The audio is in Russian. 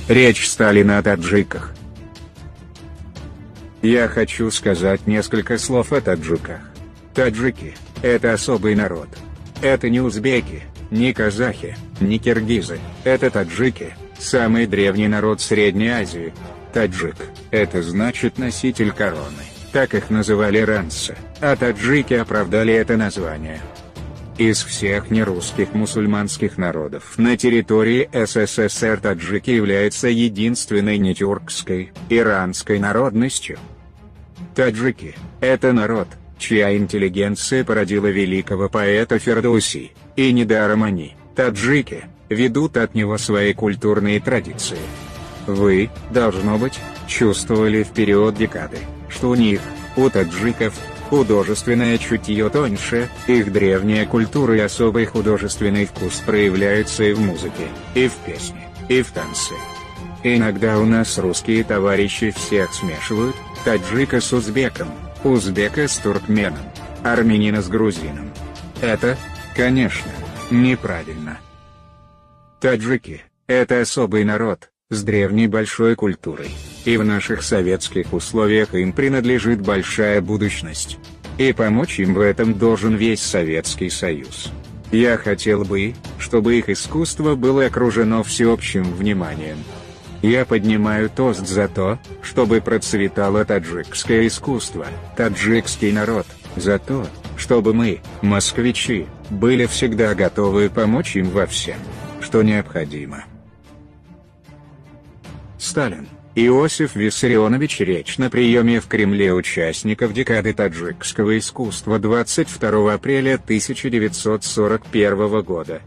Речь Сталина о таджиках. Я хочу сказать несколько слов о таджиках. Таджики – это особый народ. Это не узбеки, не казахи, не киргизы, это таджики, самый древний народ Средней Азии. Таджик – это значит носитель короны, так их называли раньше, а таджики оправдали это название. Из всех нерусских мусульманских народов на территории СССР таджики являются единственной нетюркской, иранской народностью. Таджики – это народ, чья интеллигенция породила великого поэта Фердоуси, и недаром они, таджики, ведут от него свои культурные традиции. Вы, должно быть, чувствовали в период декады, что у таджиков, художественное чутье тоньше, их древняя культура и особый художественный вкус проявляются и в музыке, и в песне, и в танце. Иногда у нас русские товарищи всех смешивают, таджика с узбеком, узбека с туркменом, армянина с грузином. Это, конечно, неправильно. Таджики – это особый народ, с древней большой культурой, и в наших советских условиях им принадлежит большая будущность. И помочь им в этом должен весь Советский Союз. Я хотел бы, чтобы их искусство было окружено всеобщим вниманием. Я поднимаю тост за то, чтобы процветало таджикское искусство, таджикский народ, за то, чтобы мы, москвичи, были всегда готовы помочь им во всем, что необходимо. Сталин Иосиф Виссарионович. Речь на приеме в Кремле участников декады таджикского искусства 22 апреля 1941 года.